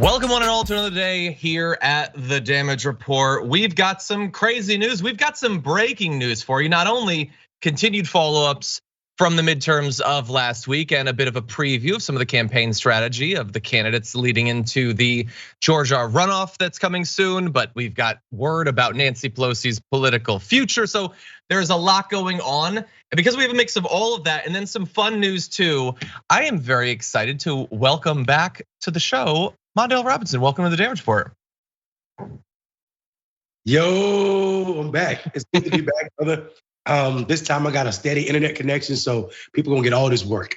Welcome one and all to another day here at the Damage Report. We've got some crazy news. We've got some breaking news for you. Not only continued follow-ups from the midterms of last week and a bit of a preview of some of the campaign strategy of the candidates leading into the Georgia runoff that's coming soon, but we've got word about Nancy Pelosi's political future. So there's a lot going on. And because we have a mix of all of that and then some fun news too, I am very excited to welcome back to the show Mondale Robinson. Welcome to the Damage Report. Yo, I'm back. It's good to be back, brother. This time I got a steady internet connection, so people gonna get all this work.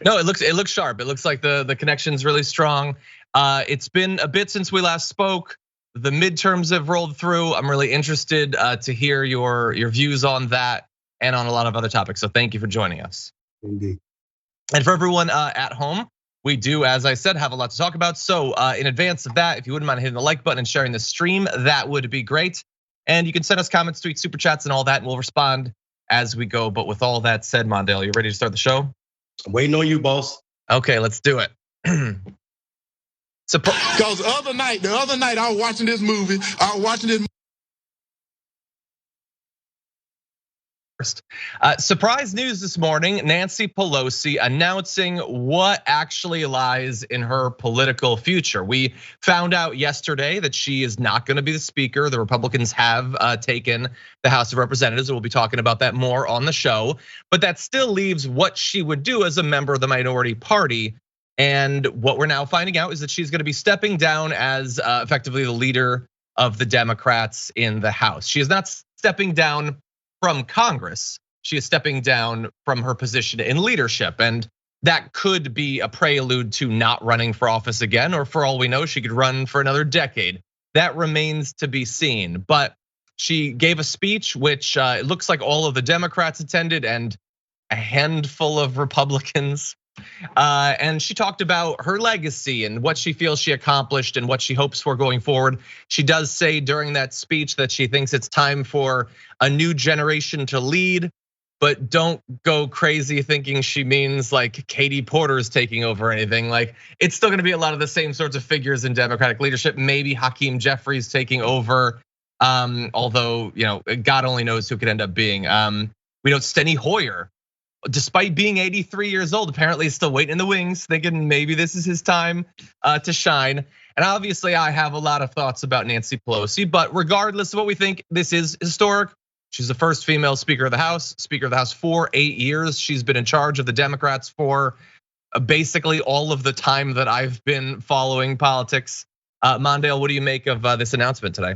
No, it looks sharp. It looks like the connection's really strong. It's been a bit since we last spoke. The midterms have rolled through. I'm really interested to hear your views on that and on a lot of other topics. So thank you for joining us. Indeed. And for everyone at home, we do, as I said, have a lot to talk about. So in advance of that, if you wouldn't mind hitting the like button and sharing the stream, that would be great. And you can send us comments, tweets, super chats, and all that, and we'll respond as we go. But with all that said, Mondale, you ready to start the show? I'm waiting on you, boss. Okay, let's do it. Because the other night I was watching this movie. Surprise news this morning, Nancy Pelosi announcing what actually lies in her political future. We found out yesterday that she is not gonna be the speaker. The Republicans have taken the House of Representatives, and we'll be talking about that more on the show. But that still leaves what she would do as a member of the minority party. And what we're now finding out is that she's gonna be stepping down as effectively the leader of the Democrats in the House. She is not stepping down from Congress. She is stepping down from her position in leadership. And that could be a prelude to not running for office again, or for all we know, she could run for another decade. That remains to be seen. But she gave a speech, which it looks like all of the Democrats attended and a handful of Republicans. And she talked about her legacy and what she feels she accomplished and what she hopes for going forward. She does say during that speech that she thinks it's time for a new generation to lead, but don't go crazy thinking she means like Katie Porter's taking over or anything. Like, it's still gonna be a lot of the same sorts of figures in Democratic leadership. Maybe Hakeem Jeffries taking over, although God only knows who could end up being. We know Steny Hoyer, despite being 83 years old, apparently is still waiting in the wings, thinking maybe this is his time to shine. And obviously I have a lot of thoughts about Nancy Pelosi, but regardless of what we think, this is historic. She's the first female Speaker of the House for 8 years. She's been in charge of the Democrats for basically all of the time that I've been following politics. Mondale, what do you make of this announcement today?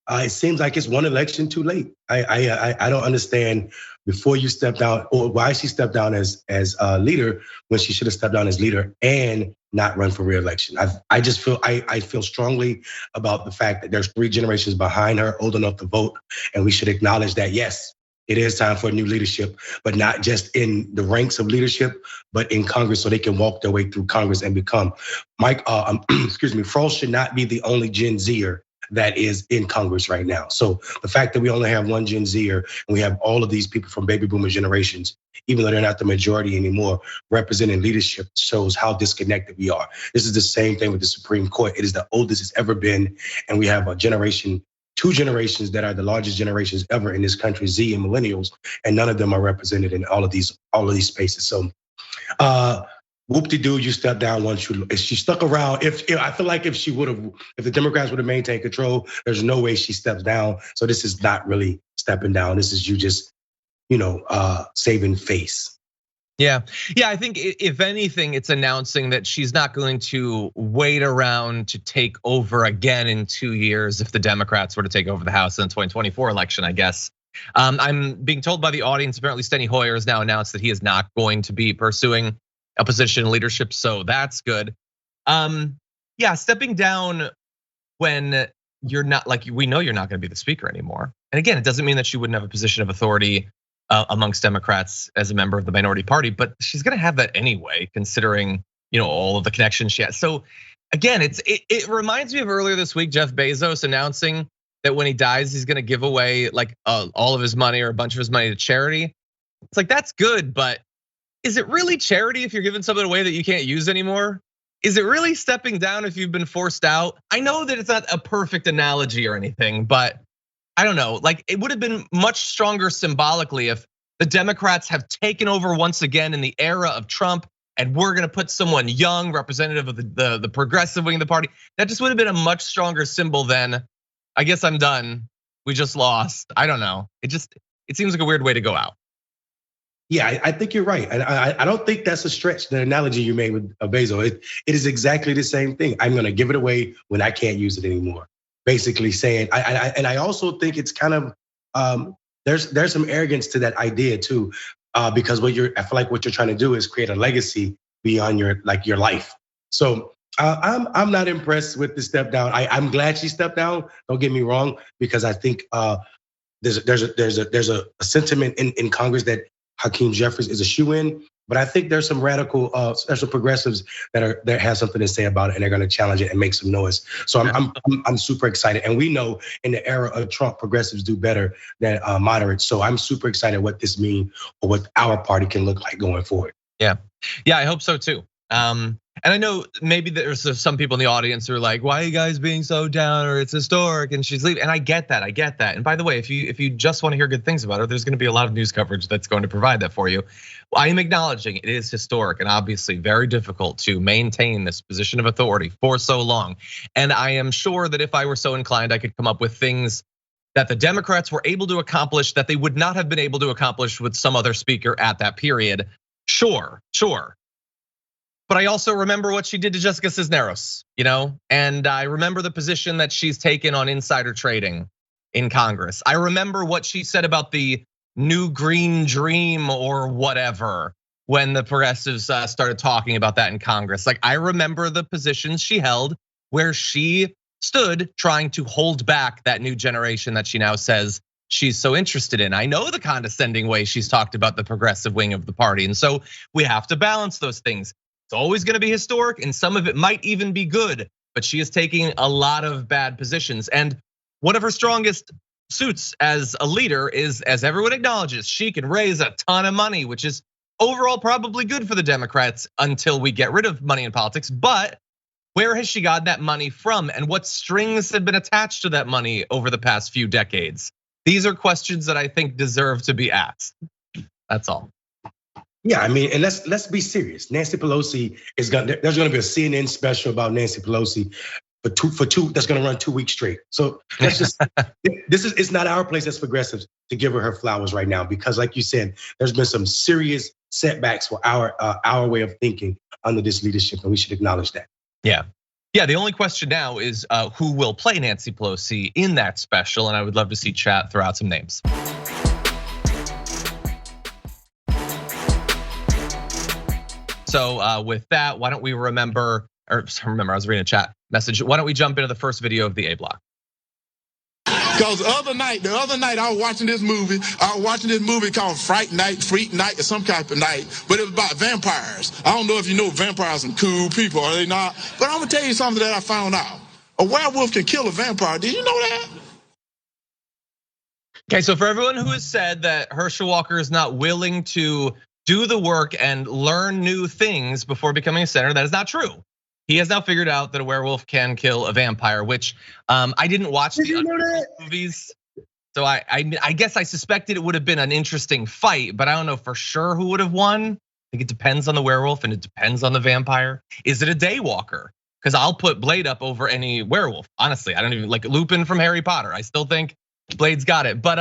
It seems like it's one election too late. I don't understand before you step down, or why she stepped down as a leader when she should have stepped down as leader and not run for re-election. I just feel I feel strongly about the fact that there's 3 generations behind her old enough to vote, and we should acknowledge that. Yes, it is time for new leadership, but not just in the ranks of leadership, but in Congress, so they can walk their way through Congress and become. Frost should not be the only Gen Zer that is in Congress right now. So the fact that we only have one Gen Zer and we have all of these people from baby boomer generations, even though they're not the majority anymore, representing leadership, shows how disconnected we are. This is the same thing with the Supreme Court. It is the oldest it's ever been. And we have a generation, 2 generations that are the largest generations ever in this country, Z and millennials, and none of them are represented in all of these spaces. So whoop-de-doo, you stepped down once if she stuck around. I feel like if the Democrats would have maintained control, there's no way she steps down. So this is not really stepping down. This is you just, saving face. Yeah, I think if anything, it's announcing that she's not going to wait around to take over again in 2 years if the Democrats were to take over the House in the 2024 election, I guess. I'm being told by the audience, apparently Steny Hoyer has now announced that he is not going to be pursuing a position in leadership, so that's good. Stepping down when you're not, like, we know you're not gonna be the speaker anymore. And again, it doesn't mean that she wouldn't have a position of authority amongst Democrats as a member of the minority party, but she's gonna have that anyway, considering all of the connections she has. So again, it reminds me of earlier this week, Jeff Bezos announcing that when he dies, he's gonna give away like all of his money or a bunch of his money to charity. It's like, that's good, but is it really charity if you're giving something away that you can't use anymore? is it really stepping down if you've been forced out? I know that it's not a perfect analogy or anything, but I don't know. Like, it would have been much stronger symbolically if the Democrats have taken over once again in the era of Trump, and we're gonna put someone young, representative of the progressive wing of the party. That just would have been a much stronger symbol than, I guess I'm done, we just lost. I don't know. It seems like a weird way to go out. Yeah, I think you're right. And I don't think that's a stretch, the analogy you made with Bezos. It is exactly the same thing. I'm gonna give it away when I can't use it anymore. Basically saying, and I also think it's kind of, there's some arrogance to that idea too, because I feel like what you're trying to do is create a legacy beyond your life. So I'm not impressed with the step down. I'm glad she stepped down. Don't get me wrong, because I think there's a sentiment in Congress that Hakeem Jeffries is a shoo-in, but I think there's some radical special progressives that have something to say about it, and they're going to challenge it and make some noise. So I'm super excited, and we know in the era of Trump, progressives do better than moderates. So I'm super excited what this means or what our party can look like going forward. Yeah, I hope so too. And I know maybe there's some people in the audience who are like, why are you guys being so down, or it's historic and she's leaving. And I get that. And by the way, if you just want to hear good things about her, there's gonna be a lot of news coverage that's going to provide that for you. I am acknowledging it is historic and obviously very difficult to maintain this position of authority for so long. And I am sure that if I were so inclined, I could come up with things that the Democrats were able to accomplish that they would not have been able to accomplish with some other speaker at that period. Sure. But I also remember what she did to Jessica Cisneros, and I remember the position that she's taken on insider trading in Congress. I remember what she said about the new green dream or whatever when the progressives started talking about that in Congress. Like, I remember the positions she held where she stood trying to hold back that new generation that she now says she's so interested in. I know the condescending way she's talked about the progressive wing of the party. And so we have to balance those things. It's always gonna be historic, and some of it might even be good, but she is taking a lot of bad positions. And one of her strongest suits as a leader is, as everyone acknowledges, she can raise a ton of money, which is overall probably good for the Democrats until we get rid of money in politics. But where has she gotten that money from, and what strings have been attached to that money over the past few decades? These are questions that I think deserve to be asked. That's all. Yeah, I mean, and let's be serious. Nancy Pelosi there's gonna be a CNN special about Nancy Pelosi for two that's gonna run 2 weeks straight. So let's just it's not our place as progressives to give her flowers right now, because like you said, there's been some serious setbacks for our way of thinking under this leadership, and we should acknowledge that. Yeah, the only question now is who will play Nancy Pelosi in that special, and I would love to see chat throw out some names. So with that, why don't we remember, I was reading a chat message. Why don't we jump into the first video of the A block? Because the other night I was watching this movie. I was watching this movie called Fright Night, Freak Night, or some type of night. But it was about vampires. I don't know if you know vampires are some cool people, are they not? But I'm gonna tell you something that I found out. A werewolf can kill a vampire. Did you know that? Okay, so for everyone who has said that Herschel Walker is not willing to do the work and learn new things before becoming a senator, that is not true. He has now figured out that a werewolf can kill a vampire, which I didn't watch the movies. So I guess I suspected it would have been an interesting fight, but I don't know for sure who would have won. I think it depends on the werewolf and it depends on the vampire. Is it a daywalker? Because I'll put Blade up over any werewolf. Honestly, I don't even like Lupin from Harry Potter. I still think Blade's got it. But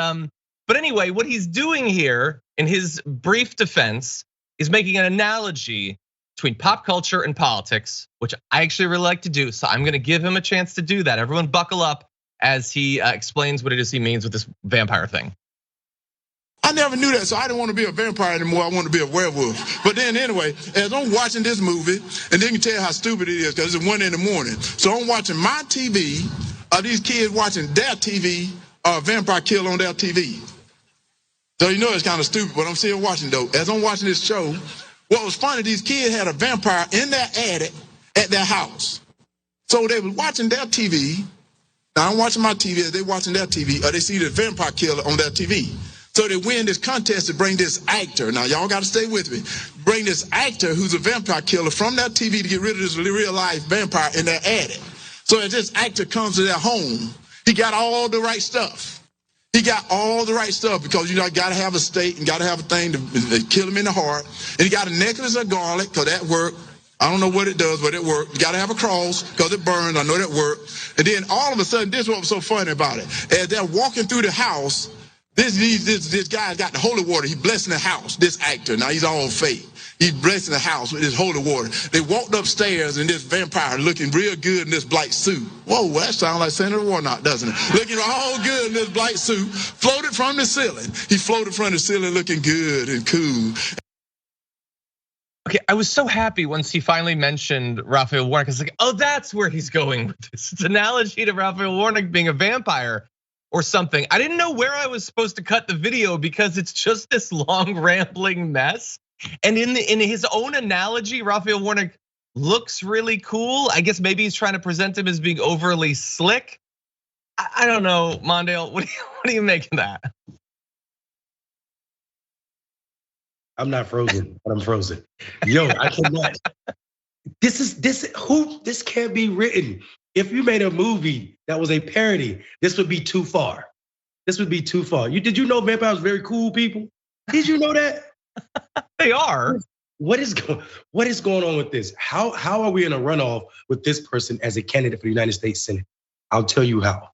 anyway, what he's doing here in his brief defense is making an analogy between pop culture and politics, which I actually really like to do. So I'm gonna give him a chance to do that. Everyone buckle up as he explains what it is he means with this vampire thing. I never knew that, so I didn't want to be a vampire anymore. I wanted to be a werewolf. But then anyway, as I'm watching this movie, and then you can tell how stupid it is because it's 1 a.m. So I'm watching my TV, these kids watching their TV, a vampire kill on their TV. So you know it's kind of stupid, but I'm still watching though. As I'm watching this show, what was funny, these kids had a vampire in their attic at their house. So they were watching their TV. Now I'm watching my TV, as they watching their TV, or they see the vampire killer on their TV. So they win this contest to bring this actor. Now, y'all got to stay with me. Bring this actor who's a vampire killer from that TV to get rid of this real life vampire, and they're at it. So as this actor comes to their home, he got all the right stuff. He got all the right stuff because you got to have a stake and got to have a thing to kill him in the heart. And he got a necklace of garlic because that worked. I don't know what it does, but it worked. You got to have a cross because it burns. I know that worked. And then all of a sudden, this is what was so funny about it. As they're walking through the house, this guy's got the holy water. He's blessing the house, this actor. Now, he's all fake. He's blessing the house with this holy water. They walked upstairs and this vampire looking real good in this black suit. Whoa, that sounds like Senator Warnock, doesn't it? Looking all good in this black suit, floated from the ceiling. He floated from the ceiling looking good and cool. Okay, I was so happy once he finally mentioned Raphael Warnock. I was like, oh, that's where he's going with this. It's an analogy to Raphael Warnock being a vampire or something. I didn't know where I was supposed to cut the video because it's just this long rambling mess. And in his own analogy, Raphael Warnock looks really cool. I guess maybe he's trying to present him as being overly slick. I don't know, Mondale, what do you make of that? I'm not frozen, but I'm frozen. Yo, I cannot. This can't be written. If you made a movie that was a parody, this would be too far. This would be too far. Did you know vampires are very cool people? Did you know that? They are. What is going on with this? How are we in a runoff with this person as a candidate for the United States Senate? I'll tell you how.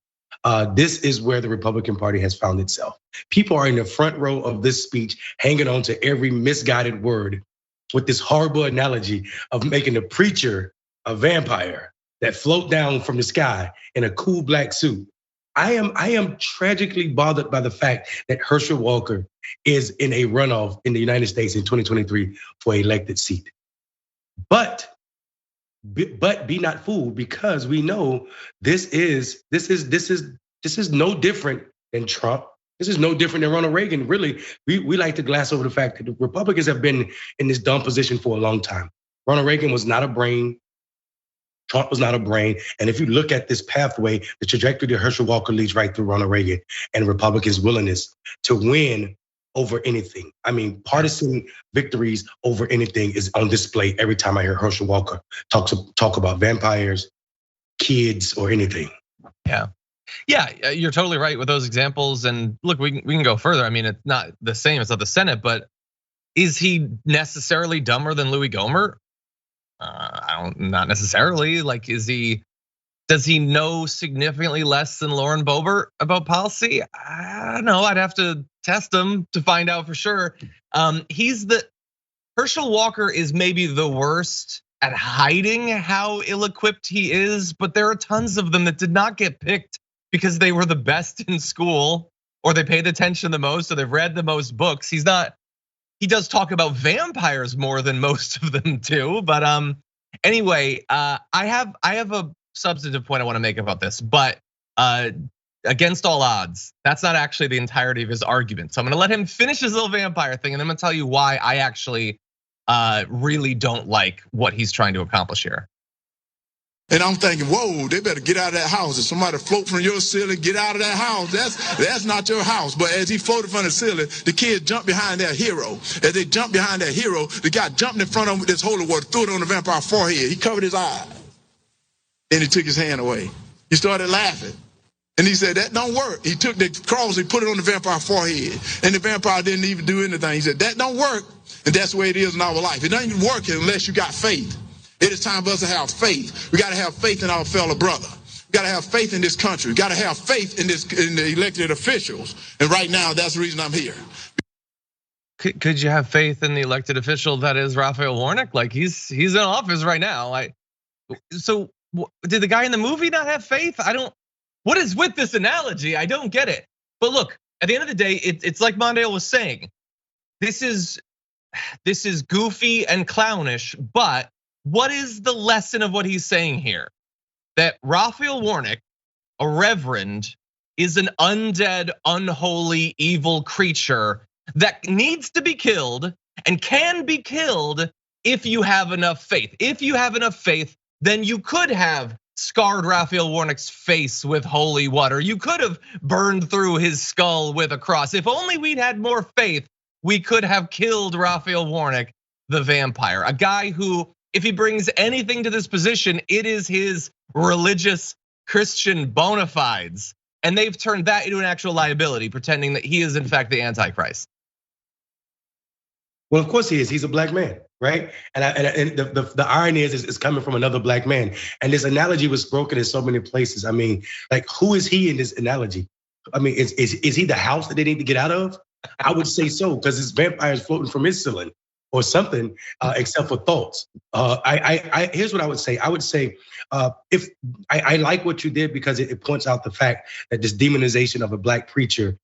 This is where the Republican Party has found itself. People are in the front row of this speech, hanging on to every misguided word with this horrible analogy of making the preacher a vampire that float down from the sky in a cool black suit. I am tragically bothered by the fact that Herschel Walker is in a runoff in the United States in 2023 for an elected seat. But be not fooled, because we know this is no different than Trump. This is no different than Ronald Reagan. Really, we like to glass over the fact that the Republicans have been in this dumb position for a long time. Ronald Reagan was not a brain. Trump was not a brain. And if you look at this pathway, the trajectory that Herschel Walker leads right through Ronald Reagan and Republicans' willingness to win over anything. I mean, partisan victories over anything is on display every time I hear Herschel Walker talk about vampires, kids, or anything. Yeah, you're totally right with those examples. And look, we can go further. I mean, it's not the same. It's not the Senate, but is he necessarily dumber than Louis Gohmert? Not necessarily. Like, does he know significantly less than Lauren Boebert about policy? I don't know. I'd have to test him to find out for sure. Herschel Walker is maybe the worst at hiding how ill-equipped he is, but there are tons of them that did not get picked because they were the best in school, or they paid attention the most, or they've read the most books. He does talk about vampires more than most of them do, but anyway, I have a substantive point I want to make about this, but against all odds, that's not actually the entirety of his argument. So I'm going to let him finish his little vampire thing, and then I'm going to tell you why I actually really don't like what he's trying to accomplish here. And I'm thinking, whoa, they better get out of that house. If somebody float from your ceiling, get out of that house. That's not your house. But as he floated from the ceiling, the kids jumped behind their hero. As they jumped behind their hero, the guy jumped in front of him with this holy water, threw it on the vampire's forehead. He covered his eye. And he took his hand away. He started laughing. And he said, that don't work. He took the cross, he put it on the vampire's forehead. And the vampire didn't even do anything. He said, that don't work. And that's the way it is in our life. It doesn't work unless you got faith. It is time for us to have faith. We got to have faith in our fellow brother. We got to have faith in this country. We got to have faith in the elected officials. And right now, that's the reason I'm here. Could you have faith in the elected official that is Raphael Warnock? Like, he's in office right now. So did the guy in the movie not have faith? What is with this analogy? I don't get it. But look, at the end of the day, it's like Mondale was saying. This is goofy and clownish, but what is the lesson of what he's saying here? That Raphael Warnock, a reverend, is an undead, unholy, evil creature that needs to be killed and can be killed if you have enough faith. If you have enough faith, then you could have scarred Raphael Warnock's face with holy water. You could have burned through his skull with a cross. If only we'd had more faith, we could have killed Raphael Warnock, the vampire. A guy who, if he brings anything to this position, it is his religious Christian bona fides. And they've turned that into an actual liability, pretending that he is in fact the Antichrist. Well, of course he is. He's a black man, right? And the irony is it's coming from another black man. And this analogy was broken in so many places. I mean, like, who is he in this analogy? I mean, is he the house that they need to get out of? I would say so, because this vampire is floating from his ceiling or something, except for thoughts. Here's what I would say. I would say, if I like what you did, because it points out the fact that this demonization of a black preacher,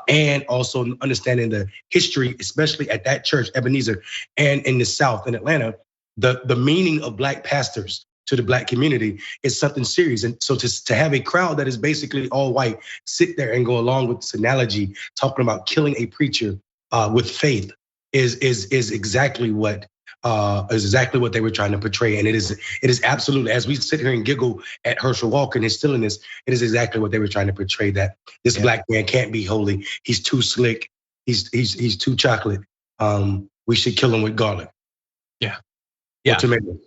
and also understanding the history, especially at that church, Ebenezer, and in the South in Atlanta, the meaning of black pastors to the black community is something serious. And so to have a crowd that is basically all white sit there and go along with this analogy, talking about killing a preacher with faith, is exactly what they were trying to portray. And it is absolutely, as we sit here and giggle at Herschel Walker and his silliness, it is exactly what they were trying to portray, that this black man can't be holy. He's too slick. He's too chocolate. We should kill him with garlic. Yeah. Or tomato.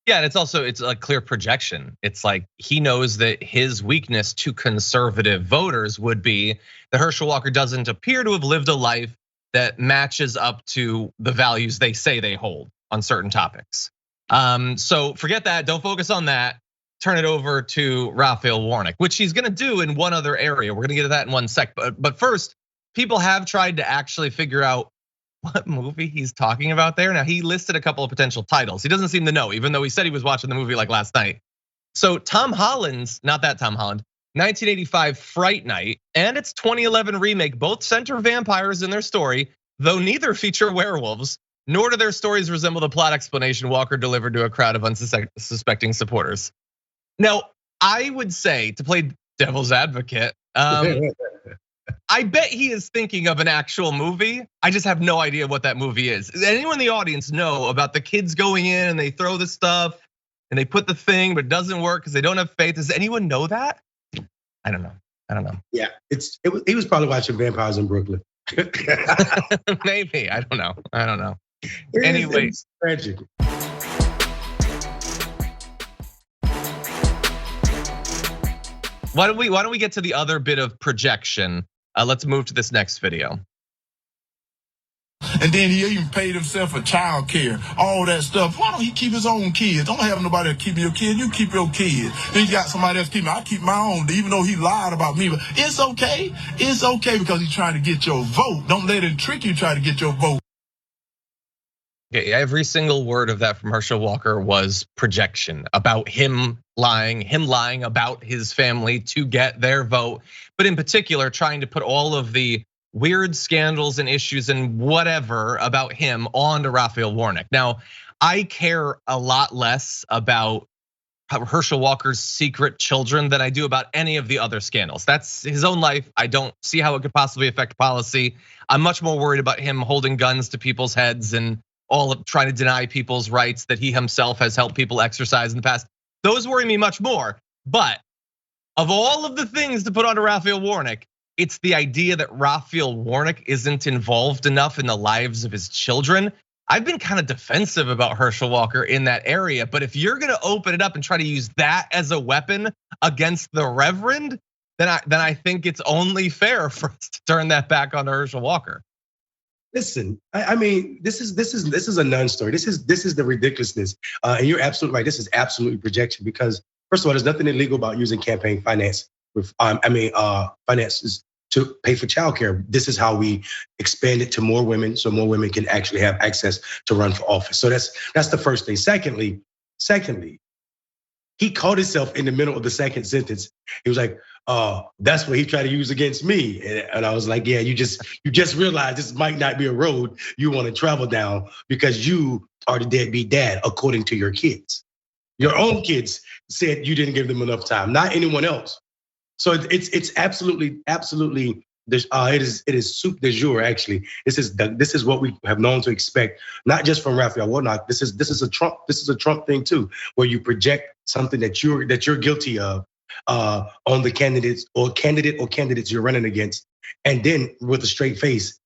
Yeah, and it's a clear projection. It's like he knows that his weakness to conservative voters would be that Herschel Walker doesn't appear to have lived a life that matches up to the values they say they hold on certain topics. So forget that, don't focus on that. Turn it over to Raphael Warnock, which he's gonna do in one other area. We're gonna get to that in one sec. But first, people have tried to actually figure out what movie he's talking about there. Now, he listed a couple of potential titles. He doesn't seem to know, even though he said he was watching the movie like last night. So Tom Holland's, not that Tom Holland, 1985 Fright Night and its 2011 remake both center vampires in their story, though neither feature werewolves, nor do their stories resemble the plot explanation Walker delivered to a crowd of unsuspecting supporters. Now, I would say, to play devil's advocate, I bet he is thinking of an actual movie. I just have no idea what that movie is. Does anyone in the audience know about the kids going in and they throw the stuff and they put the thing, but it doesn't work because they don't have faith? Does anyone know that? I don't know. Yeah, he was probably watching Vampires in Brooklyn. Maybe, I don't know. Anyway, it's tragic. Why don't we get to the other bit of projection? Let's move to this next video. And then he even paid himself for child care, all that stuff. Why don't he keep his own kids? Don't have nobody to keep your kid. You keep your kid. Then you got somebody else keeping. I keep my own, even though he lied about me. But it's okay. It's okay because he's trying to get your vote. Don't let him trick you. Try to get your vote. Okay, every single word of that from Herschel Walker was projection about him lying about his family to get their vote, but in particular trying to put all of the weird scandals and issues and whatever about him onto Raphael Warnock. Now, I care a lot less about Herschel Walker's secret children than I do about any of the other scandals. That's his own life. I don't see how it could possibly affect policy. I'm much more worried about him holding guns to people's heads and all of trying to deny people's rights that he himself has helped people exercise in the past. Those worry me much more. But of all of the things to put onto Raphael Warnock, it's the idea that Raphael Warnock isn't involved enough in the lives of his children. I've been kind of defensive about Herschel Walker in that area, but if you're gonna open it up and try to use that as a weapon against the Reverend, then I think it's only fair for us to turn that back on Herschel Walker. Listen, I mean, this is a non-story. This is the ridiculousness, and you're absolutely right. This is absolutely projection because, first of all, there's nothing illegal about using campaign finance with, finances to pay for childcare. This is how we expand it to more women, so more women can actually have access to run for office. So that's the first thing. Secondly, he caught himself in the middle of the second sentence. He was like, that's what he tried to use against me. And I was like, yeah, you just realized this might not be a road you want to travel down because you are the deadbeat dad, according to your kids. Your own kids said you didn't give them enough time, not anyone else. So it's absolutely It is soup du jour. Actually, this is what we have known to expect, not just from Raphael Warnock. This is a Trump thing too, where you project something that you're guilty of on the candidates you're running against, and then with a straight face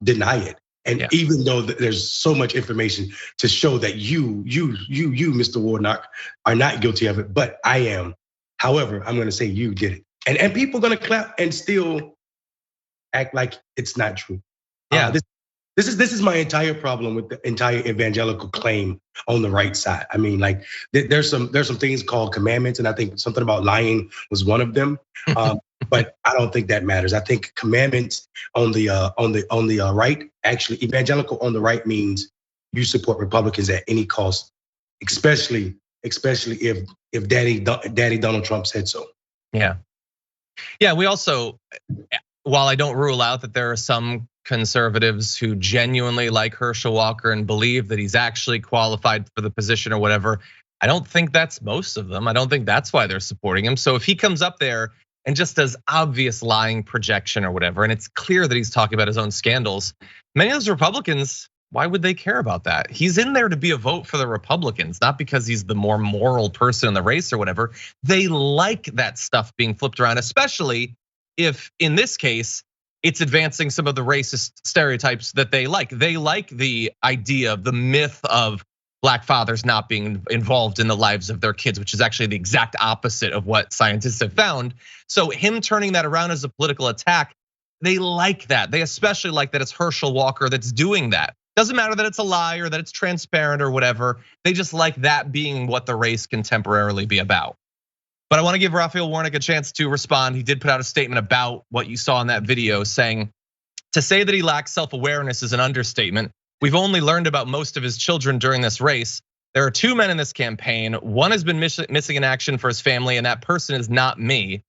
deny it. And even though there's so much information to show that you, Mr. Warnock, are not guilty of it, but I am. However, I'm going to say you did it, and people are going to clap and still act like it's not true. Yeah, this is my entire problem with the entire evangelical claim on the right side. I mean, like there's some things called commandments, and I think something about lying was one of them. But I don't think that matters. I think commandments on the right, actually evangelical on the right, means you support Republicans at any cost, especially if Daddy Donald Trump said so. Yeah. We also, while I don't rule out that there are some conservatives who genuinely like Herschel Walker and believe that he's actually qualified for the position or whatever, I don't think that's most of them. I don't think that's why they're supporting him. So if he comes up there and just does obvious lying projection or whatever, and it's clear that he's talking about his own scandals, many of those Republicans, why would they care about that? He's in there to be a vote for the Republicans, not because he's the more moral person in the race or whatever. They like that stuff being flipped around, especially if in this case, it's advancing some of the racist stereotypes that they like. They like the idea of the myth of Black fathers not being involved in the lives of their kids, which is actually the exact opposite of what scientists have found. So him turning that around as a political attack, they like that. They especially like that it's Herschel Walker that's doing that. Doesn't matter that it's a lie or that it's transparent or whatever. They just like that being what the race can temporarily be about. But I want to give Raphael Warnock a chance to respond. He did put out a statement about what you saw in that video, saying, to say that he lacks self-awareness is an understatement. We've only learned about most of his children during this race. There are 2 men in this campaign. One has been missing in action for his family, and that person is not me.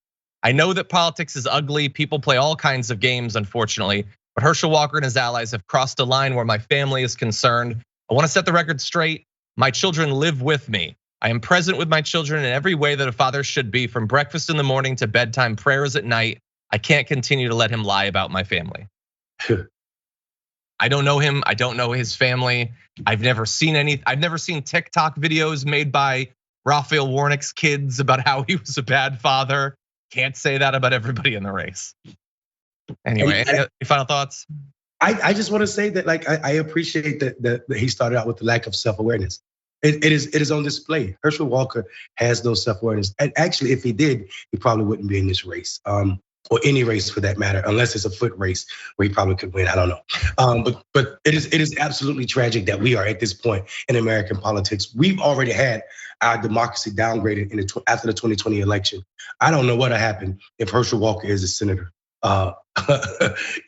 I know that politics is ugly. People play all kinds of games, unfortunately. But Herschel Walker and his allies have crossed a line where my family is concerned. I want to set the record straight. My children live with me. I am present with my children in every way that a father should be, from breakfast in the morning to bedtime prayers at night. I can't continue to let him lie about my family. I don't know him. I don't know his family. I've never seen TikTok videos made by Raphael Warnock's kids about how he was a bad father. Can't say that about everybody in the race. Anyway, any final thoughts? I just want to say that, like, I appreciate that he started out with the lack of self-awareness. It is on display. Herschel Walker has no self-awareness, and actually, if he did, he probably wouldn't be in this race, or any race for that matter, unless it's a foot race where he probably could win. I don't know, but it is absolutely tragic that we are at this point in American politics. We've already had our democracy downgraded after the 2020 election. I don't know what would happen if Herschel Walker is a senator,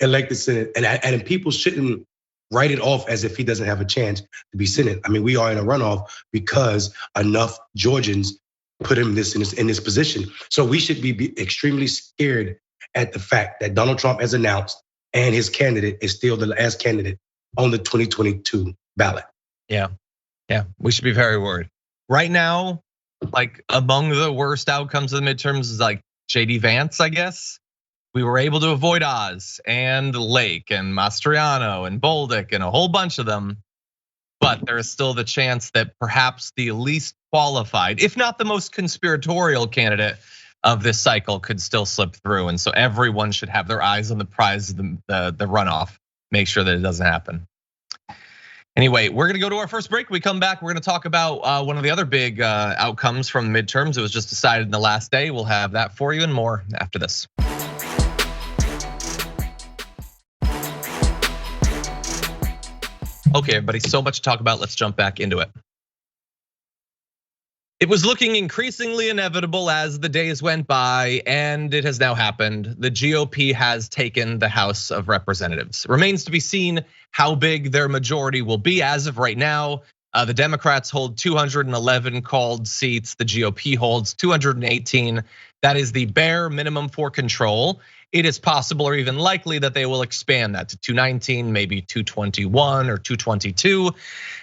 elected Senate, and people shouldn't write it off as if he doesn't have a chance to be Senate. I mean, we are in a runoff because enough Georgians put him in this position. So we should be extremely scared at the fact that Donald Trump has announced and his candidate is still the last candidate on the 2022 ballot. Yeah, we should be very worried. Right now, like among the worst outcomes of the midterms is like JD Vance, I guess. We were able to avoid Oz and Lake and Mastriano and Bolduc and a whole bunch of them. But there is still the chance that perhaps the least qualified, if not the most conspiratorial candidate of this cycle could still slip through. And so everyone should have their eyes on the prize of the runoff, make sure that it doesn't happen. Anyway, we're gonna go to our first break. We come back, we're gonna talk about one of the other big outcomes from the midterms. It was just decided in the last day. We'll have that for you and more after this. Okay, everybody, so much to talk about. Let's jump back into it. It was looking increasingly inevitable as the days went by, and it has now happened. The GOP has taken the House of Representatives. It remains to be seen how big their majority will be. As of right now, the Democrats hold 211 called seats. The GOP holds 218. That is the bare minimum for control. It is possible or even likely that they will expand that to 219, maybe 221 or 222.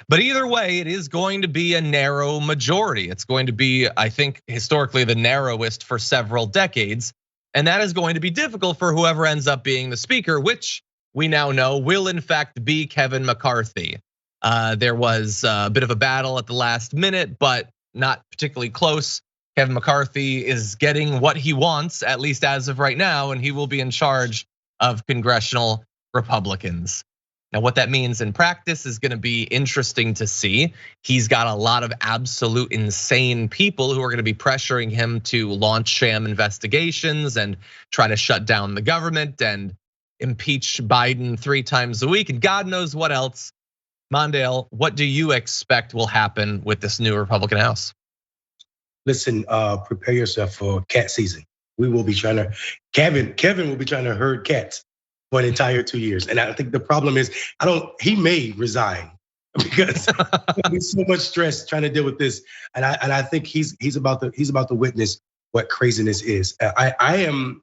But either way, it is going to be a narrow majority. It's going to be, I think, historically the narrowest for several decades. And that is going to be difficult for whoever ends up being the speaker, which we now know will in fact be Kevin McCarthy. There was a bit of a battle at the last minute, but not particularly close. Kevin McCarthy is getting what he wants, at least as of right now, and he will be in charge of congressional Republicans. Now, what that means in practice is gonna be interesting to see. He's got a lot of absolute insane people who are gonna be pressuring him to launch sham investigations and try to shut down the government and impeach Biden 3 times a week, and God knows what else. Mondale, what do you expect will happen with this new Republican House? Listen, prepare yourself for cat season. We will be trying to, Kevin will be trying to herd cats for an entire 2 years. And I think the problem is, he may resign because there'll be so much stress trying to deal with this. And I think he's about to witness what craziness is. I am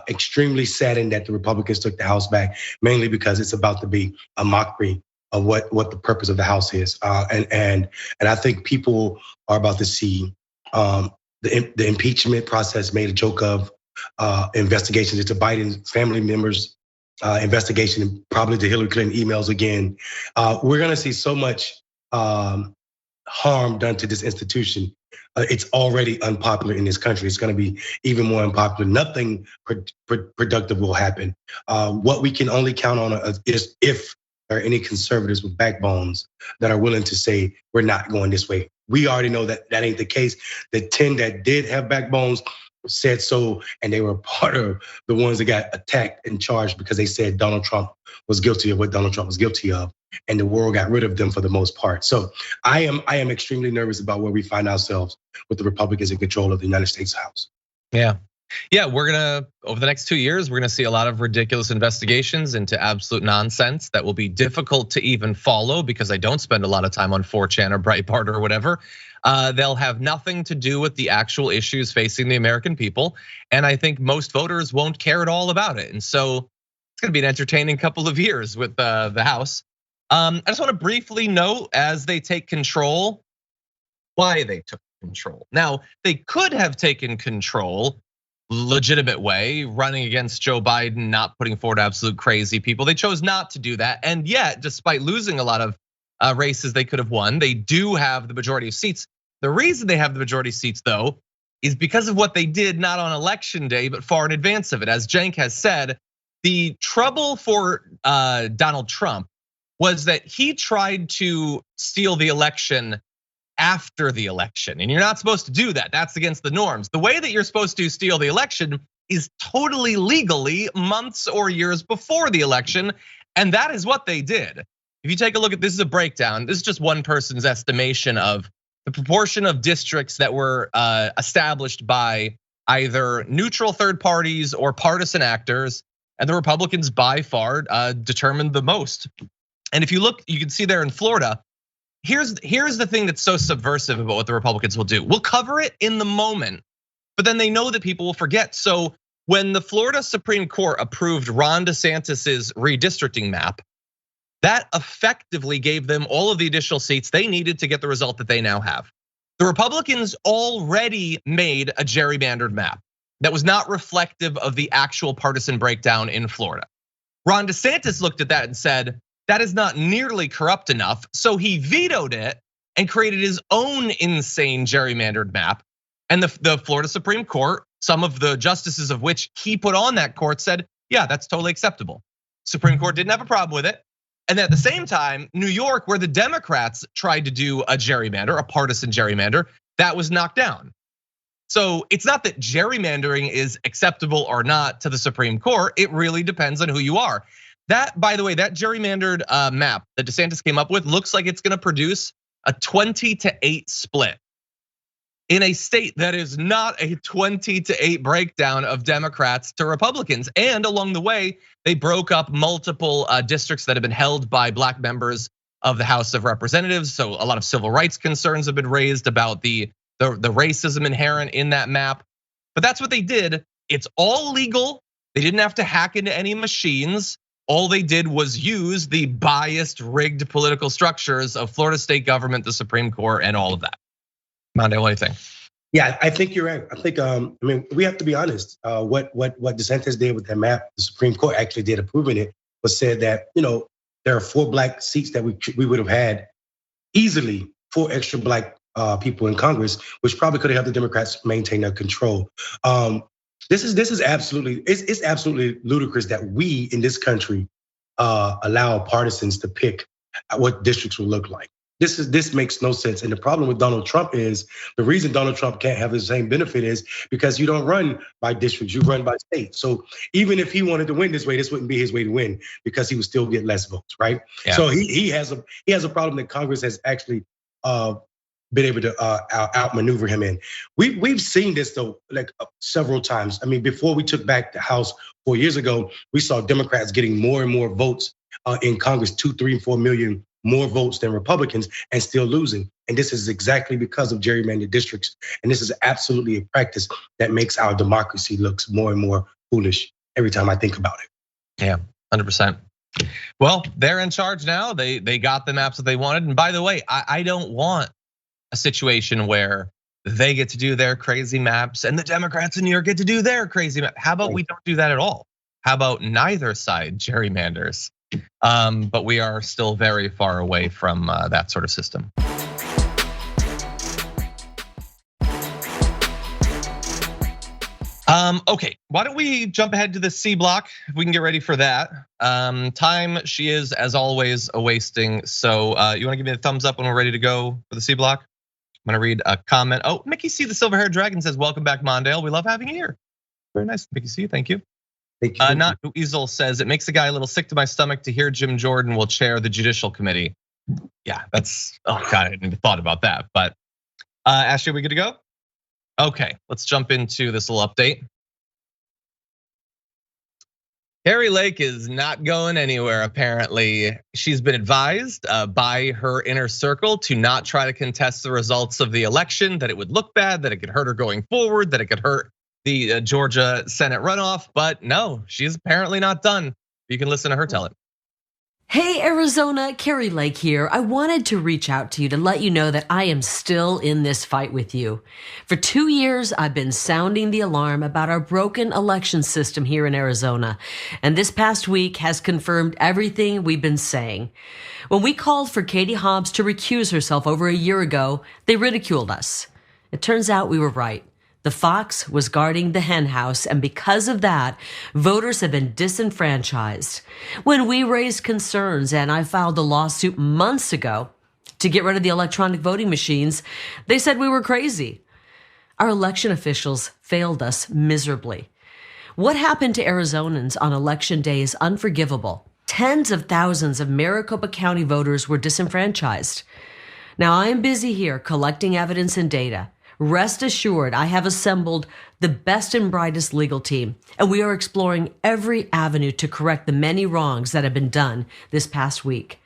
extremely saddened that the Republicans took the House back, mainly because it's about to be a mockery of what the purpose of the House is. And I think people are about to see the impeachment process made a joke of, investigations into Biden family members, investigation probably to Hillary Clinton emails again. We're gonna see so much harm done to this institution. It's already unpopular in this country. It's gonna be even more unpopular. Nothing productive will happen. What we can only count on is if there are any conservatives with backbones that are willing to say, we're not going this way. We already know that ain't the case. The 10 that did have backbones said so, and they were part of the ones that got attacked and charged because they said Donald Trump was guilty of what Donald Trump was guilty of, and the world got rid of them for the most part. So I am extremely nervous about where we find ourselves with the Republicans in control of the United States House. Yeah, we're gonna, over the next 2 years, we're gonna see a lot of ridiculous investigations into absolute nonsense that will be difficult to even follow because I don't spend a lot of time on 4chan or Breitbart or whatever. They'll have nothing to do with the actual issues facing the American people. And I think most voters won't care at all about it. And so it's gonna be an entertaining couple of years with the House. I just wanna briefly note, as they take control, why they took control. Now, they could have taken control legitimate way, running against Joe Biden, not putting forward absolute crazy people. They chose not to do that. And yet, despite losing a lot of races they could have won, they do have the majority of seats. The reason they have the majority of seats, though, is because of what they did, not on election day, but far in advance of it. As Cenk has said, the trouble for Donald Trump was that he tried to steal the election after the election. And you're not supposed to do that. That's against the norms. The way that you're supposed to steal the election is totally legally months or years before the election. And that is what they did. If you take a look at, this is a breakdown. This is just one person's estimation of the proportion of districts that were established by either neutral third parties or partisan actors. And the Republicans by far determined the most. And if you look, you can see there in Florida, here's the thing that's so subversive about what the Republicans will do. We'll cover it in the moment, but then they know that people will forget. So when the Florida Supreme Court approved Ron DeSantis's redistricting map, that effectively gave them all of the additional seats they needed to get the result that they now have. The Republicans already made a gerrymandered map that was not reflective of the actual partisan breakdown in Florida. Ron DeSantis looked at that and said, that is not nearly corrupt enough. So he vetoed it and created his own insane gerrymandered map. And the Florida Supreme Court, some of the justices of which he put on that court, said, yeah, that's totally acceptable. Supreme Court didn't have a problem with it. And at the same time, New York, where the Democrats tried to do a gerrymander, a partisan gerrymander, that was knocked down. So it's not that gerrymandering is acceptable or not to the Supreme Court. It really depends on who you are. That, by the way, that gerrymandered map that DeSantis came up with looks like it's gonna produce a 20-8 split in a state that is not a 20-8 breakdown of Democrats to Republicans. And along the way, they broke up multiple districts that have been held by Black members of the House of Representatives. So a lot of civil rights concerns have been raised about the racism inherent in that map. But that's what they did. It's all legal. They didn't have to hack into any machines. All they did was use the biased, rigged political structures of Florida state government, the Supreme Court, and all of that. Mondale, what do you think? Yeah, I think you're right. I think I mean we have to be honest. What DeSantis did with that map, the Supreme Court actually did approving it, was said that there are 4 black seats that we would have had easily, 4 extra black people in Congress, which probably could have helped the Democrats maintain their control. This is absolutely it's absolutely ludicrous that we in this country allow partisans to pick what districts will look like. This makes no sense. And the problem with Donald Trump is the reason Donald Trump can't have the same benefit is because you don't run by districts, you run by states. So even if he wanted to win this way, this wouldn't be his way to win because he would still get less votes, right? Yeah. So he has a problem that Congress has actually been able to outmaneuver him in. We've seen this though, like several times. I mean, before we took back the House 4 years ago, we saw Democrats getting more and more votes in Congress, 2, 3, and 4 million more votes than Republicans, and still losing. And this is exactly because of gerrymandered districts. And this is absolutely a practice that makes our democracy looks more and more foolish every time I think about it. Yeah, 100%. Well, they're in charge now. They got the maps that they wanted. And by the way, I don't want a situation where they get to do their crazy maps and the Democrats in New York get to do their crazy map. How about we don't do that at all? How about neither side gerrymanders? But we are still very far away from that sort of system. Okay, why don't we jump ahead to the C block if we can get ready for that. Time she is, as always, a wasting. So you wanna give me the thumbs up when we're ready to go for the C block? I'm gonna read a comment. Oh, Mickey C, the silver-haired dragon says, welcome back, Mondale. We love having you here. Very nice, Mickey C, thank you. Not Weasel says, it makes a guy a little sick to my stomach to hear Jim Jordan will chair the Judicial Committee. Yeah, that's, oh God, I hadn't even thought about that. But Ashley, are we good to go? Okay, let's jump into this little update. Kari Lake is not going anywhere, apparently. She's been advised by her inner circle to not try to contest the results of the election, that it would look bad, that it could hurt her going forward, that it could hurt the Georgia Senate runoff, but no, she's apparently not done. You can listen to her tell it. Hey Arizona, Kari Lake here. I wanted to reach out to you to let you know that I am still in this fight with you. For 2 years, I've been sounding the alarm about our broken election system here in Arizona. And this past week has confirmed everything we've been saying. When we called for Katie Hobbs to recuse herself over a year ago, they ridiculed us. It turns out we were right. The fox was guarding the hen house, and because of that, voters have been disenfranchised. When we raised concerns, and I filed a lawsuit months ago to get rid of the electronic voting machines, they said we were crazy. Our election officials failed us miserably. What happened to Arizonans on election day is unforgivable. Tens of thousands of Maricopa County voters were disenfranchised. Now, I am busy here collecting evidence and data. Rest assured, I have assembled the best and brightest legal team, and we are exploring every avenue to correct the many wrongs that have been done this past week.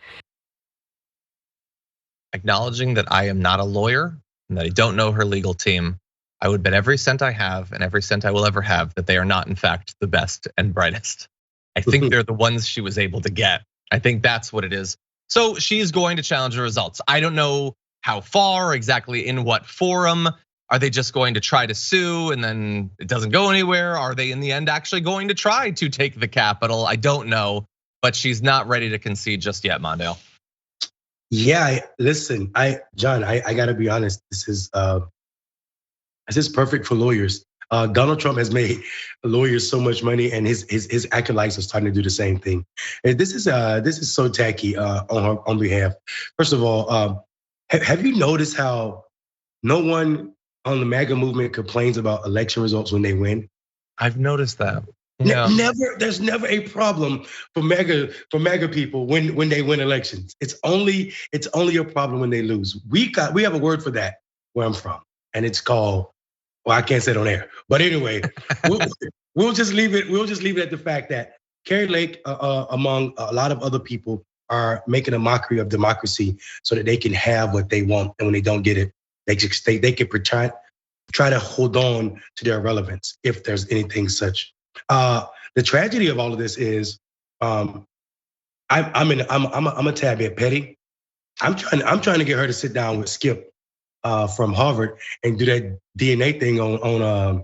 Acknowledging that I am not a lawyer and that I don't know her legal team, I would bet every cent I have and every cent I will ever have that they are not, in fact, the best and brightest. I think they're the ones she was able to get. I think that's what it is. So she's going to challenge the results. I don't know how far, exactly in what forum. Are they just going to try to sue and then it doesn't go anywhere? Are they in the end actually going to try to take the Capitol? I don't know, but she's not ready to concede just yet, Mondale. Yeah, listen, John, I gotta be honest. This is perfect for lawyers. Donald Trump has made lawyers so much money, and his acolytes are starting to do the same thing. And this is so tacky on her behalf. First of all, have you noticed how no one on the MAGA movement complains about election results when they win? I've noticed that. Yeah. There's never a problem for MAGA people when they win elections. It's only a problem when they lose. We have a word for that where I'm from, and it's called, well, I can't say it on air, but anyway, we'll just leave it. We'll just leave it at the fact that Kari Lake, among a lot of other people, are making a mockery of democracy so that they can have what they want, and when they don't get it, they can try to hold on to their relevance if there's anything such. The tragedy of all of this is, I'm a tad bit petty. I'm trying to get her to sit down with Skip from Harvard and do that DNA thing on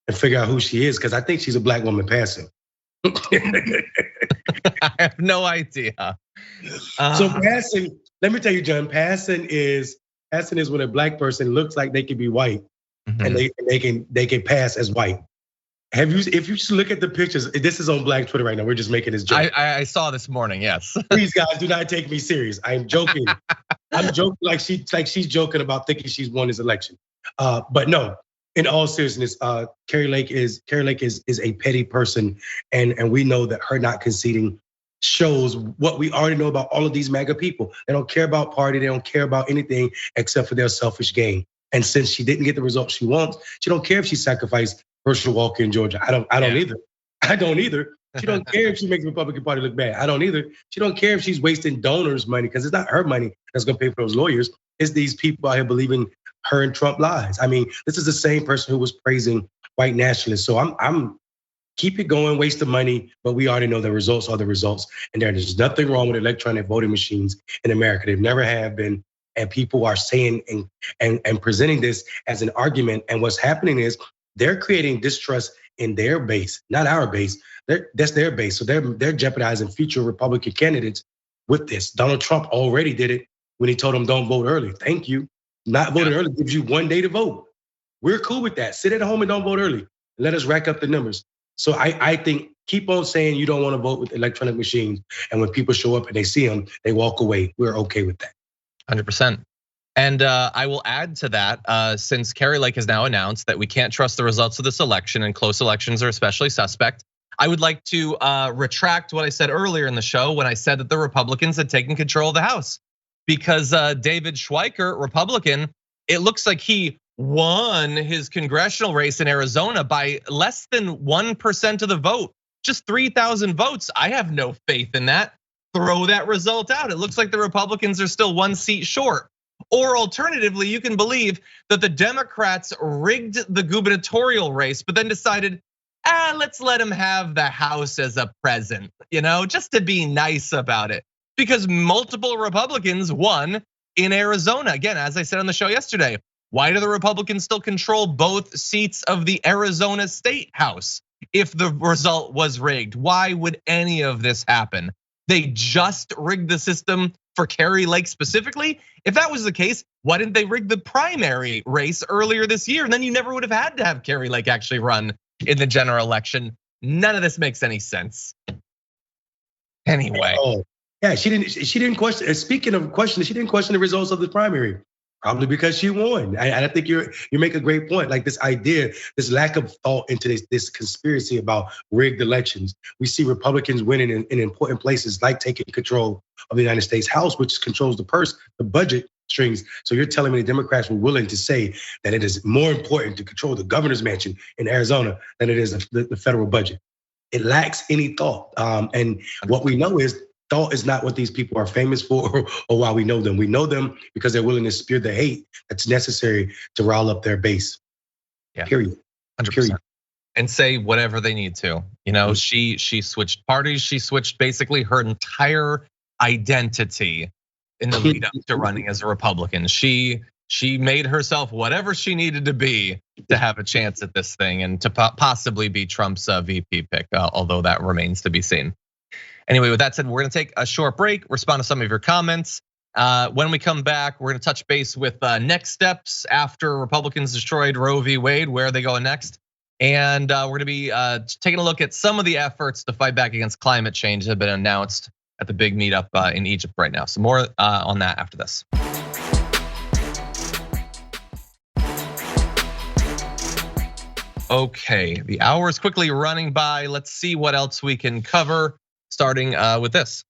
and figure out who she is, because I think she's a black woman passing. I have no idea. So passing, let me tell you, John, passing is when a black person looks like they can be white, and they can pass as white. If you just look at the pictures, this is on Black Twitter right now. We're just making this joke. I saw this morning, yes. Please, guys, do not take me serious. I am joking. I'm joking like she's joking about thinking she's won this election. But no, in all seriousness, Carrie Lake is a petty person, and we know that her not conceding shows what we already know about all of these MAGA people. They don't care about party. They don't care about anything except for their selfish gain. And since she didn't get the results she wants, she don't care if she sacrificed Herschel Walker in Georgia. I don't either. I don't either. She don't care if she makes the Republican Party look bad. I don't either. She don't care if she's wasting donors' money, because it's not her money that's gonna pay for those lawyers. It's these people out here believing her and Trump lies. I mean, this is the same person who was praising white nationalists. So I'm keep it going, waste the money, but we already know the results are the results. And there's nothing wrong with electronic voting machines in America. They've never have been. And people are saying and presenting this as an argument. And what's happening is they're creating distrust in their base, not our base. That's their base. So they're jeopardizing future Republican candidates with this. Donald Trump already did it when he told them don't vote early. Thank you. Not voting early gives you 1 day to vote. We're cool with that. Sit at home and don't vote early. Let us rack up the numbers. So I think keep on saying you don't want to vote with electronic machines. And when people show up and they see them, they walk away. We're okay with that. 100%. And I will add to that, since Carrie Lake has now announced that we can't trust the results of this election and close elections are especially suspect, I would like to retract what I said earlier in the show when I said that the Republicans had taken control of the House. Because David Schweiker, Republican, it looks like he won his congressional race in Arizona by less than 1% of the vote, just 3,000 votes. I have no faith in that. Throw that result out. It looks like the Republicans are still 1 seat short. Or alternatively, you can believe that the Democrats rigged the gubernatorial race, but then decided, let's let him have the House as a present, just to be nice about it. Because multiple Republicans won in Arizona. Again, as I said on the show yesterday, why do the Republicans still control both seats of the Arizona State House if the result was rigged? Why would any of this happen? They just rigged the system for Carrie Lake specifically. If that was the case, why didn't they rig the primary race earlier this year? And then you never would have had to have Carrie Lake actually run in the general election. None of this makes any sense. Anyway. Yeah, she didn't question. Speaking of questions, she didn't question the results of the primary. Probably because she won. And I think you make a great point. Like this idea, this lack of thought into this conspiracy about rigged elections. We see Republicans winning in important places, like taking control of the United States House, which controls the purse, the budget strings. So you're telling me the Democrats were willing to say that it is more important to control the governor's mansion in Arizona than it is the federal budget. It lacks any thought. And what we know is thought is not what these people are famous for or why we know them. We know them because they're willing to spew the hate that's necessary to rile up their base. Yeah. Period. 100%. Period. And say whatever they need to. She switched parties. She switched basically her entire identity in the lead up to running as a Republican. She made herself whatever she needed to be to have a chance at this thing and to possibly be Trump's VP pick, although that remains to be seen. Anyway, with that said, we're gonna take a short break, respond to some of your comments. When we come back, we're gonna touch base with next steps after Republicans destroyed Roe v. Wade, where are they going next? And we're gonna be taking a look at some of the efforts to fight back against climate change that have been announced at the big meetup in Egypt right now. So more on that after this. Okay, the hour is quickly running by. Let's see what else we can cover. Starting with this.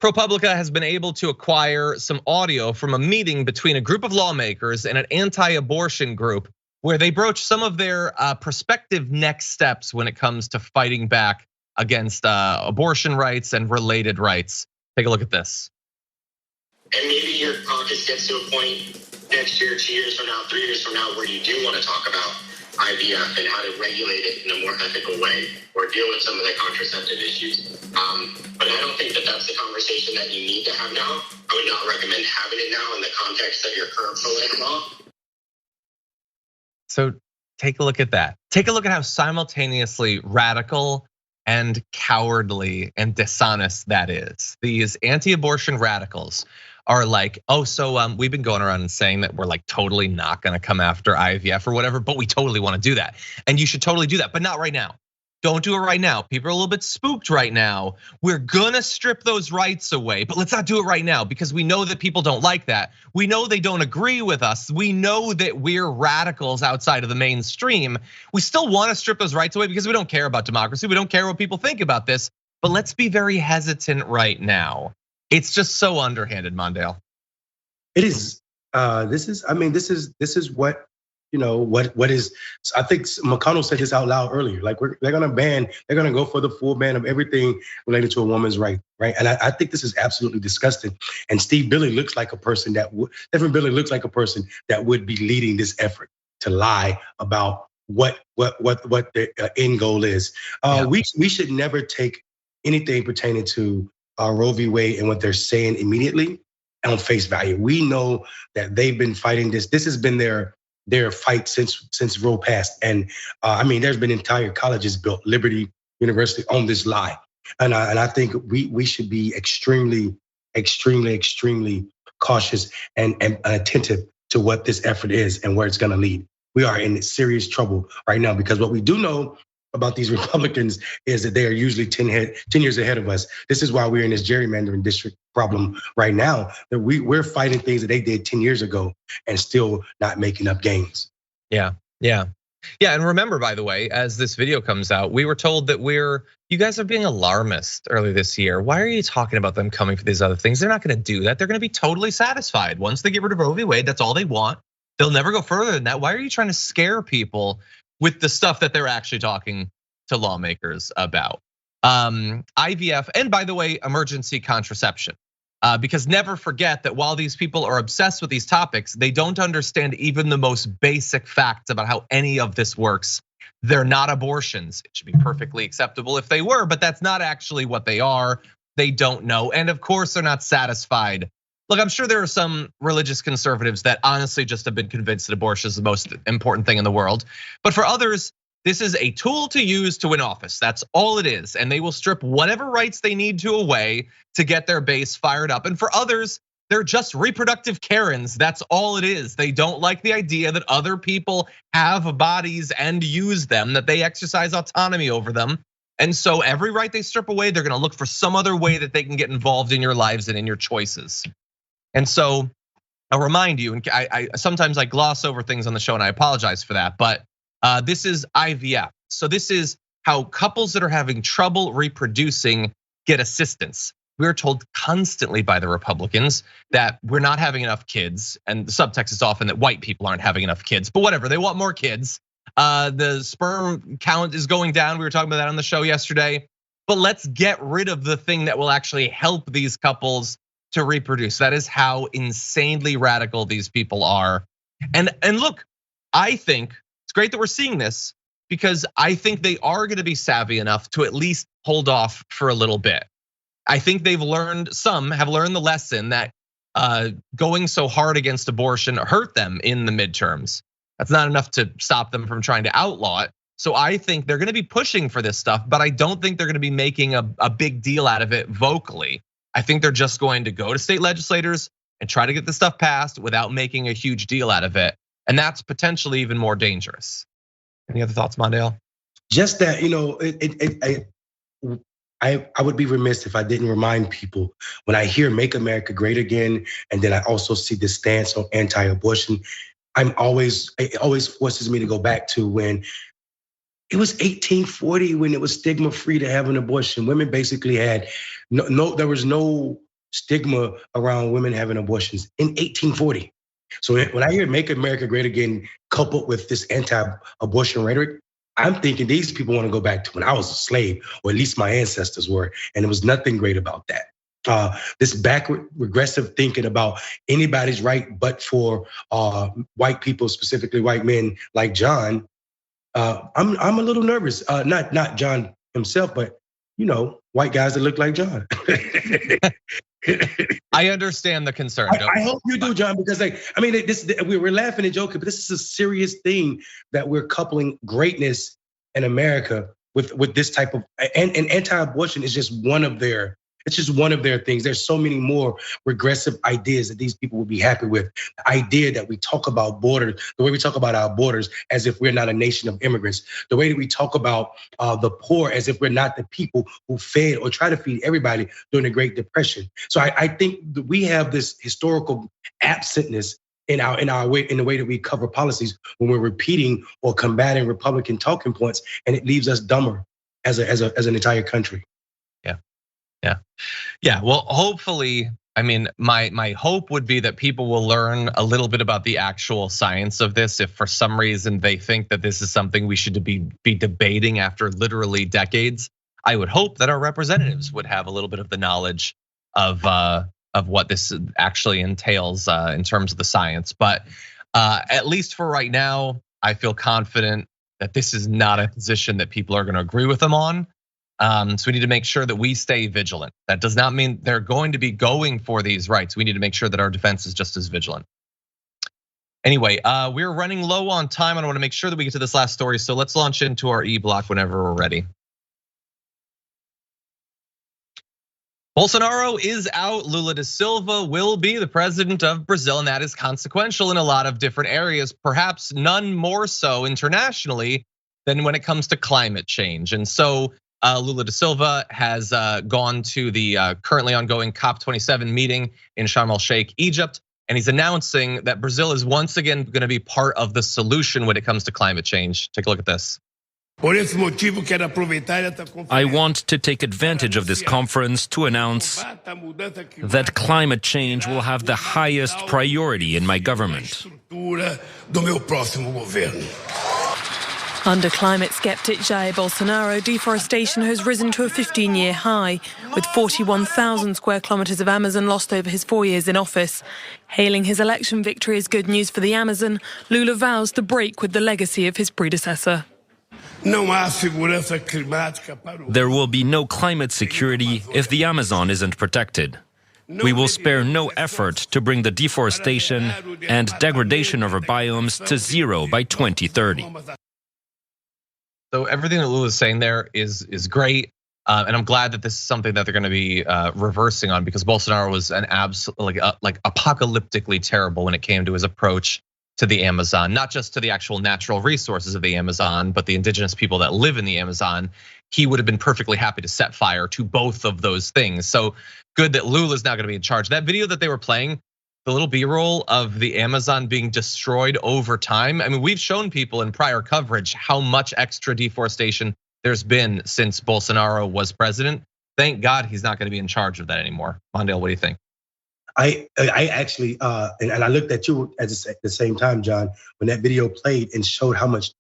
ProPublica has been able to acquire some audio from a meeting between a group of lawmakers and an anti-abortion group where they broach some of their prospective next steps when it comes to fighting back against abortion rights and related rights. Take a look at this. And maybe your caucus gets to a point next year, 2 years from now, 3 years from now, where you do want to talk about IVF and how to regulate it in a more ethical way or deal with some of the contraceptive issues. But I don't think that that's the conversation that you need to have now. I would not recommend having it now in the context of your current pro-life law. So take a look at that. Take a look at how simultaneously radical and cowardly and dishonest that is. These anti-abortion radicals are like, oh, so we've been going around and saying that we're like totally not gonna come after IVF or whatever, but we totally wanna do that. And you should totally do that, but not right now. Don't do it right now. People are a little bit spooked right now. We're gonna strip those rights away, but let's not do it right now because we know that people don't like that. We know they don't agree with us. We know that we're radicals outside of the mainstream. We still wanna strip those rights away because we don't care about democracy. We don't care what people think about this, but let's be very hesitant right now. It's just so underhanded, Mondale. It is. This is what, what is. I think McConnell said this out loud earlier. Like they're gonna go for the full ban of everything related to a woman's right? And I think this is absolutely disgusting. And Steve Billy looks like a person that would be leading this effort to lie about what the end goal is. We should never take anything pertaining to Roe v. Wade and what they're saying immediately on face value. We know that they've been fighting this. This has been their fight since Roe passed. And there's been entire colleges built, Liberty University, on this lie. And I think we should be extremely, extremely, extremely cautious and attentive to what this effort is and where it's going to lead. We are in serious trouble right now because what we do know about these Republicans is that they are usually 10 years ahead of us. This is why we're in this gerrymandering district problem right now, that we're fighting things that they did 10 years ago and still not making up gains. Yeah. And remember, by the way, as this video comes out, we were told that you guys are being alarmist earlier this year. Why are you talking about them coming for these other things? They're not gonna do that. They're gonna be totally satisfied. Once they get rid of Roe v. Wade, that's all they want. They'll never go further than that. Why are you trying to scare people with the stuff that they're actually talking to lawmakers about? IVF, and by the way, emergency contraception. Because never forget that while these people are obsessed with these topics, they don't understand even the most basic facts about how any of this works. They're not abortions. It should be perfectly acceptable if they were, but that's not actually what they are. They don't know, and of course they're not satisfied. Look, I'm sure there are some religious conservatives that honestly just have been convinced that abortion is the most important thing in the world. But for others, this is a tool to use to win office. That's all it is. And they will strip whatever rights they need to away to get their base fired up. And for others, they're just reproductive Karens. That's all it is. They don't like the idea that other people have bodies and use them, that they exercise autonomy over them. And so every right they strip away, they're gonna look for some other way that they can get involved in your lives and in your choices. And so I'll remind you, and I sometimes I gloss over things on the show and I apologize for that, but this is IVF. So this is how couples that are having trouble reproducing get assistance. We're told constantly by the Republicans that we're not having enough kids, and the subtext is often that white people aren't having enough kids, but whatever, they want more kids. The sperm count is going down. We were talking about that on the show yesterday, but let's get rid of the thing that will actually help these couples to reproduce. That is how insanely radical these people are. And look, I think it's great that we're seeing this because I think they are gonna be savvy enough to at least hold off for a little bit. I think some have learned the lesson that going so hard against abortion hurt them in the midterms. That's not enough to stop them from trying to outlaw it. So I think they're gonna be pushing for this stuff, but I don't think they're gonna be making a big deal out of it vocally. I think they're just going to go to state legislators and try to get this stuff passed without making a huge deal out of it. And that's potentially even more dangerous. Any other thoughts, Mondale? Just that, I would be remiss if I didn't remind people when I hear "Make America Great Again," and then I also see this stance on anti-abortion. It always forces me to go back to when it was 1840 when it was stigma free to have an abortion. Women basically had there was no stigma around women having abortions in 1840. So when I hear "Make America Great Again" coupled with this anti-abortion rhetoric, I'm thinking these people want to go back to when I was a slave, or at least my ancestors were, and there was nothing great about that. This backward, regressive thinking about anybody's right but for white people, specifically white men like John, I'm a little nervous. Not John himself, but white guys that look like John. I understand the concern. I hope you do, John, because we're laughing and joking, but this is a serious thing that we're coupling greatness in America with this type of, and anti-abortion is just one of their. It's just one of their things. There's so many more regressive ideas that these people would be happy with. The idea that we talk about borders, the way we talk about our borders as if we're not a nation of immigrants, the way that we talk about the poor as if we're not the people who fed or try to feed everybody during the Great Depression. So I think that we have this historical absentness in the way that we cover policies when we're repeating or combating Republican talking points, and it leaves us dumber as an entire country. Yeah. Well, hopefully, my hope would be that people will learn a little bit about the actual science of this. If for some reason they think that this is something we should be debating after literally decades, I would hope that our representatives would have a little bit of the knowledge of what this actually entails in terms of the science. But at least for right now, I feel confident that this is not a position that people are going to agree with them on. So we need to make sure that we stay vigilant. That does not mean they're going to be going for these rights. We need to make sure that our defense is just as vigilant. Anyway, we're running low on time. I want to make sure that we get to this last story. So let's launch into our E-block whenever we're ready. Bolsonaro is out. Lula da Silva will be the president of Brazil, and that is consequential in a lot of different areas, perhaps none more so internationally than when it comes to climate change. And so Lula da Silva has gone to the currently ongoing COP27 meeting in Sharm el-Sheikh, Egypt, and he's announcing that Brazil is once again going to be part of the solution when it comes to climate change. Take a look at this. I want to take advantage of this conference to announce that climate change will have the highest priority in my government. Under climate skeptic Jair Bolsonaro, deforestation has risen to a 15-year high, with 41,000 square kilometres of Amazon lost over his 4 years in office. Hailing his election victory as good news for the Amazon, Lula vows to break with the legacy of his predecessor. There will be no climate security if the Amazon isn't protected. We will spare no effort to bring the deforestation and degradation of our biomes to zero by 2030. So everything that Lula is saying there is great, and I'm glad that this is something that they're going to be reversing on, because Bolsonaro was an absolute like apocalyptically terrible when it came to his approach to the Amazon, not just to the actual natural resources of the Amazon, but the indigenous people that live in the Amazon. He would have been perfectly happy to set fire to both of those things. So good that Lula's now going to be in charge. That video that they were playing, the little B-roll of the Amazon being destroyed over time. We've shown people in prior coverage how much extra deforestation there's been since Bolsonaro was president. Thank God he's not going to be in charge of that anymore. Mondale, what do you think? I actually, and I looked at you at the same time, John, when that video played and showed how much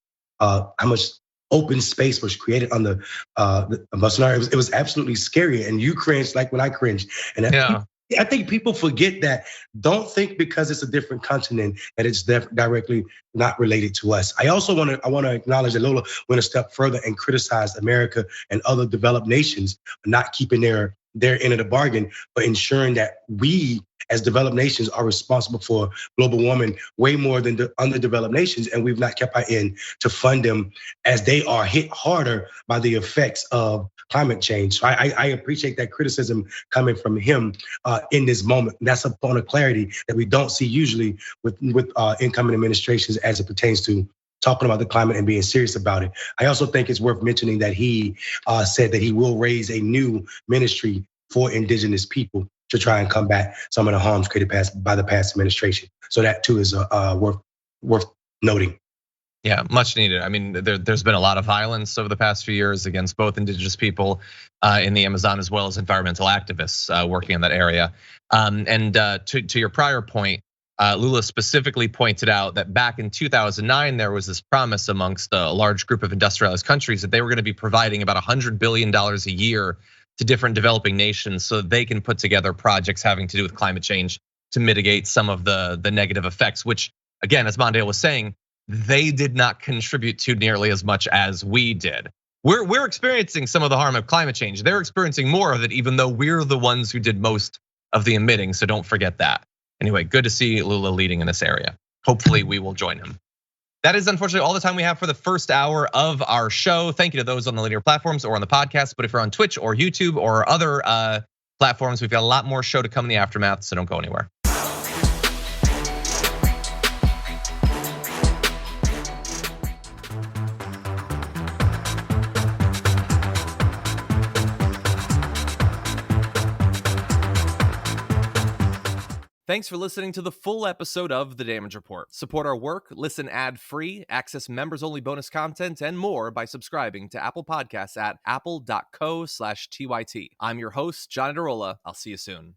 open space was created on the Bolsonaro. It was absolutely scary, and you cringed like when I cringed. And yeah. I think people forget that. Don't think because it's a different continent that it's directly not related to us. I also want to acknowledge that Lula went a step further and criticized America and other developed nations for not keeping their end of the bargain, but ensuring that we as developed nations are responsible for global warming way more than the underdeveloped nations, and we've not kept our end to fund them as they are hit harder by the effects of climate change. So I appreciate that criticism coming from him in this moment. That's a point of clarity that we don't see usually with incoming administrations as it pertains to talking about the climate and being serious about it. I also think it's worth mentioning that he said that he will raise a new ministry for indigenous people to try and combat some of the harms created by the past administration. So that too is worth noting. Yeah, much needed. There's been a lot of violence over the past few years against both indigenous people in the Amazon as well as environmental activists working in that area. And to your prior point, Lula specifically pointed out that back in 2009, there was this promise amongst a large group of industrialized countries that they were going to be providing about $100 billion a year to different developing nations so they can put together projects having to do with climate change to mitigate some of the negative effects, which again, as Mondale was saying, they did not contribute to nearly as much as we did. We're experiencing some of the harm of climate change. They're experiencing more of it, even though we're the ones who did most of the emitting. So don't forget that. Anyway, good to see Lula leading in this area. Hopefully we will join him. That is unfortunately all the time we have for the first hour of our show. Thank you to those on the linear platforms or on the podcast. But if you're on Twitch or YouTube or other platforms, we've got a lot more show to come in the aftermath, so don't go anywhere. Thanks for listening to the full episode of The Damage Report. Support our work, listen ad-free, access members-only bonus content, and more by subscribing to Apple Podcasts at apple.co/TYT. I'm your host, John Adarola. I'll see you soon.